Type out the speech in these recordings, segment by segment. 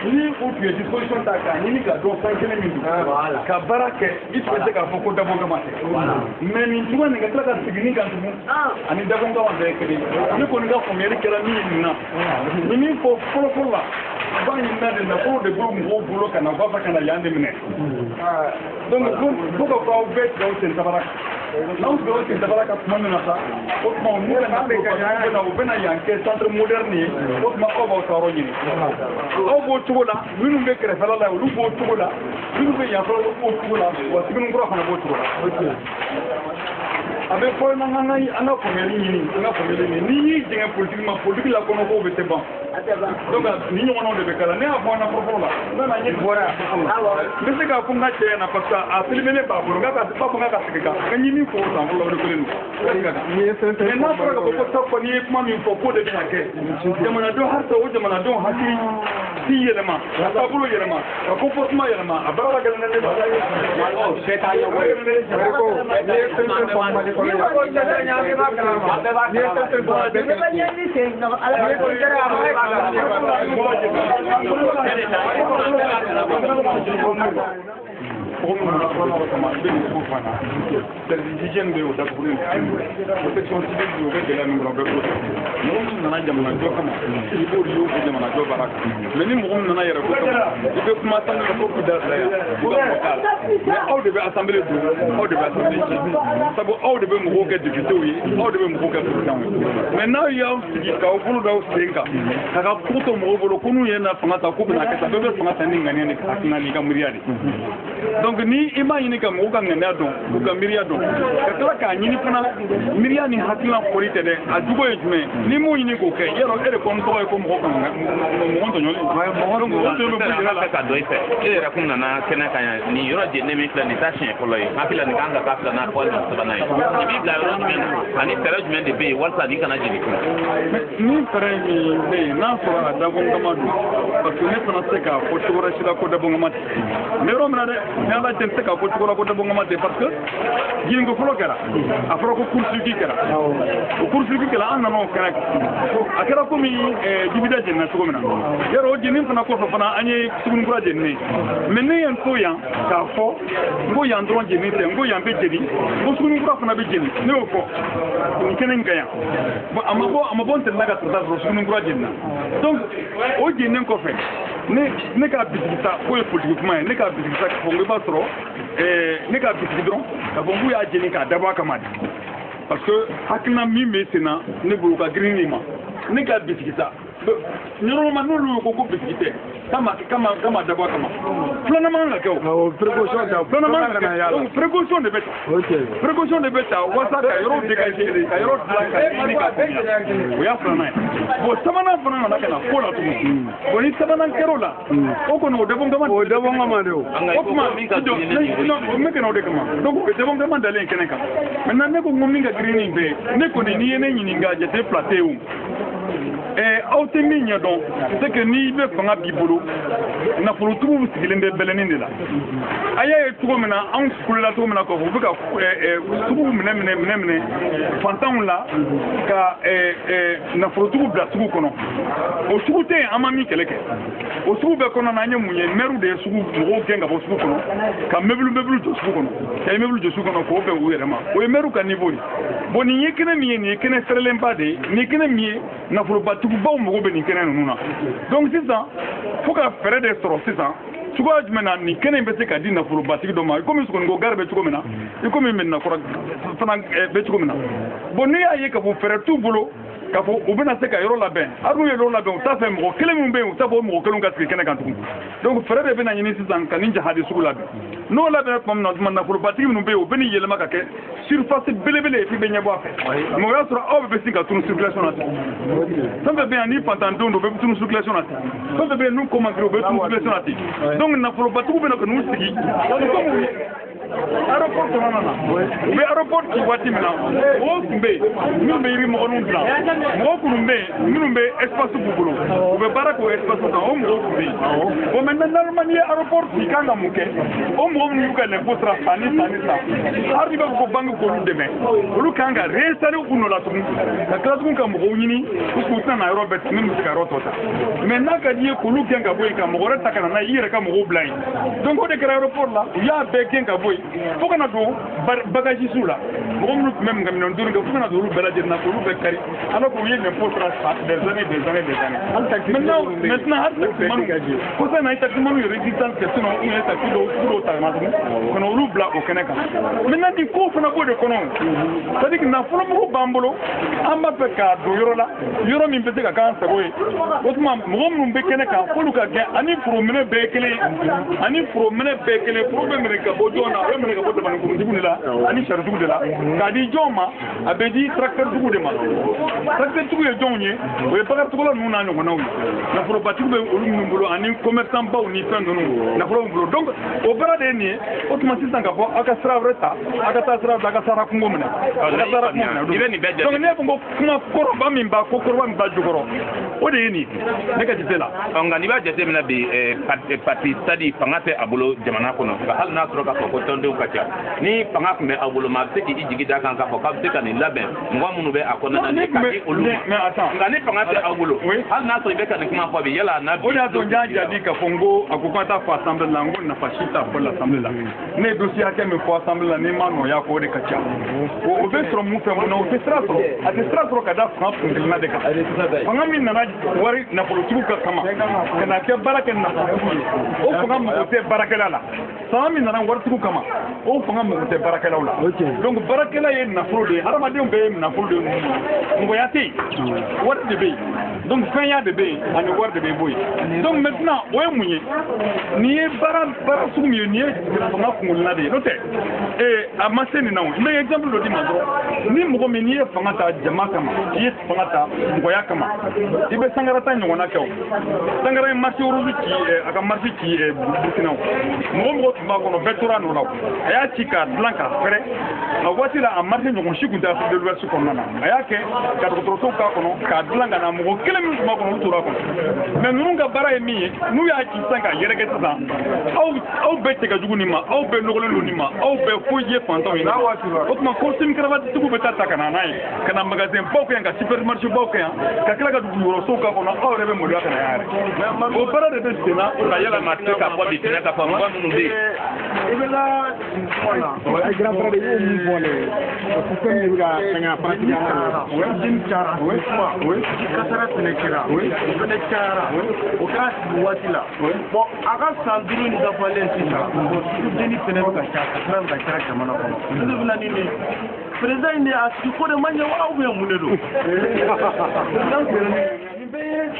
Ni ou tu es disposition ta ka ni ka do san kelen min voilà ka barake it ko se ka foko dabo ga mate voilà mais ni tuwa ni ka tla ka sigini kan tumu ani dabo ga wa be kedi ni ko ni ga ko meri kala ni na ni mi fo fo la ba ni na de na ko de bo mo bulo kana ba kana yande mine donc ko ko be do sen tabara non do sen tabara ka kuma na sa ko mo mu na be ka na o bena yanke centre moderne ko ma o ba toro ni o bo tugola minnu be kere fala la olu bo tugola minnu be ya fala olu bo tugola wa sigunu ngoro fana bo tugola abe ko na ngana ana ko meli ni jenga politique la kono ko be te ban donc ni ñu wono de be kala ne afo na propos la na ñi bora be se ka ko ngache na parce que a filmene ba bo ngaka ba bo ngaka sikika kanyi ni ko sa ko la ko lenu mais na fara ko ko top ni kuma mi ko ko de na ke jamana do har to jamana do hati si yelema ta bulo yelema ko comportement yelema abara gal na ne ba o seta yo ko protection civile de la numéro de nous nana jamana jo kama il faut yo ko jamana jo baraka mais ni mo nana yara ko kama il faut kuma tan ko ko da la mais au de assemblée au de assemblée sabo au de mo ko député wi au de mo ko président maintenant il y a qui ka ko do senga ka ko mo bolo kunu yena fanga ta ko na ka ta be fanga ta ninga ne ka na ni ka muriadi donc ni imagine ka mo ka ngana don ko ka miriya don ka kala ka nyini fana miriya ni hakila polite de adugo ejume ni mo nyini ko ke yero ere ko nto ko mo ka mo to nyole mo to be la ka do ite ere ko na kena ka ni yoro je ne mi plan ni ta chen ko loy hakila ni kanga ka plan na ko na sabana ni bi bla ro men ani terajment de be walsa ni kana jini ko ni pare ni be na so na da bon kama du parce que ne fana se ka ko chora shida ko da bon kama mais ro mena de na la ten se ka ko chora ko da bon kama parce que jini ko folo kera afro ko kursu ki kera ko kursu ki kera an no kera akera ko mi dibida jenna to mena yero jini fana ko fana anye sugun kura jenni mais ne yan ko yan ka fo ngo yan dron jenni te ngo yan be jenni ngo sugun kura fana be jenni ne o ko ni kenen kaya amabo ntel naga trata sugun kura jenna donc o jenni ko fe ne ka bisikita ko e politiquement ne ka bisikita ko ngi ba tro ne ka bisikidron ka bongu ya jenni ka daba kamadi parce que hakina mi mesena ne bulu ka grinima ne ka bisikita normalement nous ko bisikite kama daba kama planama la ko précaution da planama kana yala donc précaution de beta précaution de beta wasa ka yoro de ka yoro la ni ka o ya plana bo samana fana na kana ko la tumu bo ni samana kerola o ko no de bon ngama de o kuma mi ka do no me kana de kama donc de bon ngama dalen keneka maintenant ne ko ngomi nga greening be ne ko ni yene nyini nga jete plateau automne don c'est que ni be fanga bibolo na fulu tubu sigilin be belenin de la aya tugo mena an kula tugo mena ko bu ka tubu mene fantan la ka na fulu tubu bla tubu kono o tubu te amami keleke o tubu be kono na nyemunye meru de sugu mo genga bo sugu kono ka meblu jo sugu kono ka meblu jo sugu kono ko be o yerema o meru ka niveau boni yekene mi ni yekene serelen bade ni kene mi na fulu tugu ba mo be ni kene nuna donc c'est ça faut que faire des stros c'est ça cogoya jumɛn na nin kɛnɛ in bɛ se ka di nafolobatigi dɔ ma i komi sɔgɔninko gari bɛ cogo min na i komi mɛdinakɔrɔ fana bɛ cogo min na bon n'i y'a ye ka fɔ fɛɛrɛ t'u bolo k'a fɔ u bɛna se ka yɔrɔ labɛn hali n'u ye yɔrɔ labɛn u t'a fɛ mɔgɔ kelen min bɛ yen u t'a fɔ o mɔgɔ kelen ka sigi kɛnɛ kan tugun donc fɛɛrɛ de bɛna ɲini sisan ka nin jahadi sugu labɛn n'o labɛnna tuma min na tuma nafolobatigi minnu bɛ yen u bɛ nin yɛlɛma ka kɛ surface belebele ye f'i bɛ ɲɛbɔ a fɛ mɛ o y'a sɔrɔ aw bɛ sin ka tunu circulation na ten fɛn fɛn bɛ yan ni fantandenw don u bɛ tunu circulation na ten fɛn fɛn bɛ yen n'u kɔmankiri u bɛ tunu circulation na ten donc nafolobatigiw bɛna ka n'u sigi aéroport kɔnɔna na u bɛ aéroport ci waati min na mɔgɔw tun bɛ yen minnu bɛ yiri mɔgɔninw dilan mɔgɔw minnu bɛ yen minnu bɛ espace b'u bolo u bɛ baara k'o espace kan o mɔgɔw tun bɛ yen bon maintenant normalement n'i ye aéroport ci kan ka mun kɛ o mɔgɔ minnu y'u ka lɛnpo sara san ni san ni san hali n'i b'a fɔ ko banque k'olu dɛmɛ olu kan ka réinstaller u nɔ la tugun ka tila tugun ka mɔgɔw ɲini puisque u tɛna na yɔrɔ bɛɛ min bɛ se ka yɔrɔ tɔ ta mais n'a ka di ye k'olu gɛn ka bɔ yen ka mɔgɔ wɛrɛ ta ka na n'a ye i yɛrɛ ka mɔgɔw bila yen donc o de kɛra aéroport la u y'a bɛɛ gɛn ka bɔ yen fo kana don bagagisiw la mɔgɔ minnu tun bɛ minɛn duuru kɛ fo kana don olu bɛɛ lajɛlen na k'olu bɛɛ kari alors qu'u ye l'impôt sara des années maintenant hali taximaniw kɔsa na ye taximaniw ye résistance kɛ sinon u ye taxi dɔw ta ka na tugun ka na olu bila o kɛnɛ kan maintenant nin ko fana b'o de kɔnɔ c'est à dire que nafolomugu b'an bolo an b'a fɛ k'a don yɔrɔ la yɔrɔ min bɛ se ka k'an sago ye o tuma mɔgɔ minnu bɛ kɛnɛ kan f'olu ka gɛn ani forominɛ bɛɛ ye kelen foro bɛ minɛ ka bɔ jɔn na a bɛ minɛ ka bɔ dabaninkuruntigiw de la ani saritigiw de la k'a di jɔn ma a bɛ di tracteurtigiw de ma tracteurtigiw ye jɔnw ye o ye bakaritigiwla ninnu n'a ɲɔgɔnnaw ye nafolobatigiw bɛ olu minnu bolo ani commerçant baw ni fɛn ninnu nafolo b'u bolo donc o baara de ye nin ye o tuma sisan ka fɔ aw ka sira wɛrɛ ta aw ka taa sira bila aw ka sara kungo minɛ donc ne fɔ ko kuma kɔrɔba min b'a ko kɔrɔba min b'a jukɔrɔ o de ye nin ne ka jate la nka n'i b'a jate minɛ bi parti sadi fanga tɛ a bolo jamana kɔnɔ nka hali n'a sɔrɔ k'a fɔ ko tɔndenw ka ca ni fanga tun bɛ aw bolo maa bɛ se k'i jigi da kan k'a fɔ k'a bɛ se ka nin labɛn mɔgɔ minnu bɛ a kɔnɔna na ka di olu nka ni fanga tɛ aw bolo hali n'a sɔrɔ i bɛ ka nin kuma fɔ bi yala n'a bi o de y'a to n y'a jaabi k'a fɔ n ko a ko k'a taa fɔ assemblée la n ko nafa si t'a fɔ l'assemblée la ne ye dossier hakɛ min fɔ assemblée la n'i ma nɔya k'o de ka ca o bɛ sɔrɔ mun fɛ mun na o tɛ sira sɔrɔ a tɛ sira sɔrɔ ka da fanga kuntigiina de kan fanga min nana wari nafolotigiw ka kama ka na kɛ baara kɛ nafolotigiw ye o fanga mago tɛ baarakɛla la fanga min nana waritigiw kama o fanga mago tɛ baarakɛlaw la donc baarakɛla ye nafolo de ye hadamadenw bɛɛ ye nafolo de ye mɔgɔya tɛ yen wari de bɛ yen donc fɛnya de bɛ yen ani wari de bɛ bɔ yen donc maintenant o ye mun ye nin ye baara sugu min ye nin ye fanga kunkolina de ye n'o tɛ a ma se nin na o n bɛ exemple dɔ di ma dɔrɔn ni mɔgɔ min n'i ye fanga ta jama kama i ye fanga ta mɔgɔya kama i bɛ sangarata ɲɔgɔnna kɛ o sangara ye marché rouge ci a ka marché ci burukina o mɔgɔ tun b'a kɔnɔ bɛɛ tora a nɔ la a y'a ci k'a dilan k'a fɛrɛ a waati la a marché ɲɔgɔn si tun tɛ Afrique de l'Ouest kɔnɔna na a y'a kɛ ka dɔgɔtɔrɔsow k'a kɔnɔ k'a dilan ka na mɔgɔ kelen min tun b'a kɔnɔ olu tora a kɔnɔ mais ninnu ka baara ye min ye n'u y'a ci sisan k'a yɛrɛkɛ sisan aw bɛɛ cɛ ka jugu nin ma aw bɛɛ nɔgɔlen don nin ma aw bɛɛ foyi ye fantanw ye o tuma costume cravate tigiw bɛ taa ka na n'a ye ka na magasin baw kɛ yan ka supermarché baw kɛ yan ka tila ka dugukɔrɔsow k'a kɔnɔ aw yɛrɛ bɛ maloya ka na yan yɛrɛ o baara de bɛ sen na ka yɛlɛma tɛ ka fɔ bi tɛnɛ ka fɔ mɔgɔ minnu bɛ yen i bɛ la grand frère de y'o mun fɔ ne o système de bɛ ka fɛngɛ pratique jin cayara kasara fɛnɛ kɛra o fɛnɛ cayara o kɛra sigi waati la bon a ka san 5 nin dafalen sisan denni fɛnɛ bɛ ka ca kasara bɛ ka ca jamana kɔnɔ o de bɛ na ni nin président in de a sigi ko de ma ɲɛ wa ou bien mun de don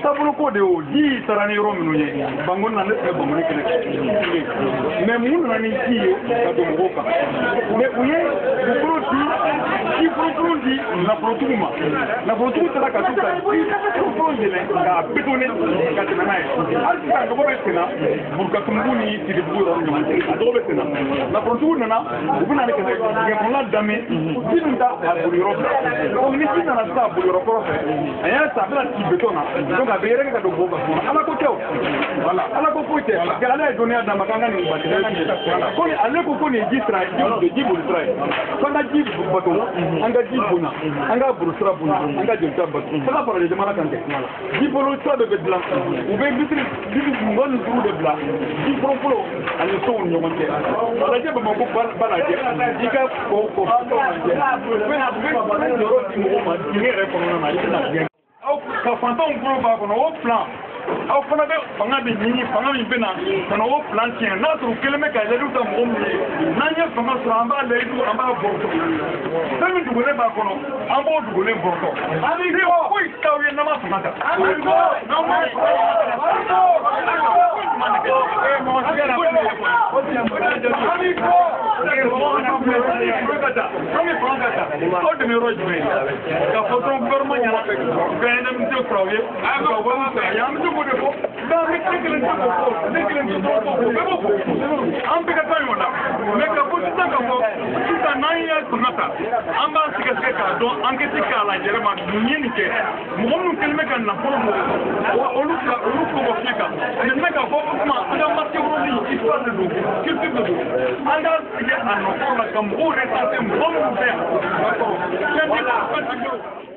taabolo ko de y'o ji taara ni yɔrɔ minnu ye Bango na ne tun bɛ Bango kɛnɛ mais mun nana ni ji ye ka don mɔgɔw kan mais u ye dugukolo di ji kolokolo di nafolotigiw ma nafolotigiw taara ka t'u ka ji kolokolo yɛlɛn k'a bétonné ka tɛmɛ n'a ye hali sisan dɔgɔ bɛ sen na Burukatumugu ni Sidibugu yɔrɔ ni ɲɔgɔn cɛ a dɔgɔ bɛ sen na nafolotigiw nana u bɛ na ni kɛmɛkɔnɔla dame ji dun ta a boliyɔrɔ fɛ donc ni ji nana sisan a boliyɔrɔ kɔrɔ fɛ a y'a ta a bɛna ci béton na donc a bɛ yɛrɛkɛ ka don mɔgɔw ka so kɔnɔ ala ko tɛ o voilà ala ko foyi tɛ parce que ala ye dɔnniya d'a ma k'an ka nin bati ko ni ale ko nin ye ji sira ji boli sira ye f'an ka ji bato an ka ji bonya an ka buru sira bonya an ka jolita bato fo ka fara jamana kan tɛ ji bolo sira dɔ bɛ dilan u bɛ litiri 25 de bila ji fɔlɔfɔlɔ ani sow ni ɲɔgɔn cɛ lajɛ Bamakɔ ba lajɛ i ka ko lajɛ u bɛ yɔrɔ di mɔgɔw ma dingɛ yɛrɛ kɔnɔna na i bɛna gɛn ka fantanw bolo b'a kɔnɔ o plan aw fana bɛ fanga de ɲini fanga min bɛ na ka na o plan tiɲɛ n'a sɔrɔ kelen bɛ ka layidu ta mɔgɔ min ye n'an ye fanga sɔrɔ an b'a layidu an b'a bɔrɔtɔ fɛn min dogolen b'a kɔnɔ an b'o dogolen bɔrɔtɔ foyi t'aw ye n'an ma fanga ta aw dɛmɛ yɔrɔ jumɛn ye ka fɔ dɔrɔn gouvernement ɲɛna bɛɛ indemnité sɔrɔ aw ye a ka wari sɔrɔ a ye an bɛ se k'o de fɔ mais ne kelen tɛ k'o fɔ ne kelen tɛ k'o fɔ bɛɛ b'o fɔ an bɛɛ ka taa ɲɔgɔn na mais ka fɔ sisan ka fɔ sisan n'an ye fanga ta an b'a sɛgɛsɛgɛ k'a dɔn enquête k'a la yɛrɛma mun ye nin kɛ mɔgɔ minnu kelen bɛ ka nafolo bɔ olu kɔgɔ fiye kan maintenant k'a fɔ o tuma an ka marché wɛrɛ ni histoire de don culture de don an k'a sigi a nɔfɔlɔ la ka mɔgɔw recensé mɔgɔ minnu bɛ yan d'accord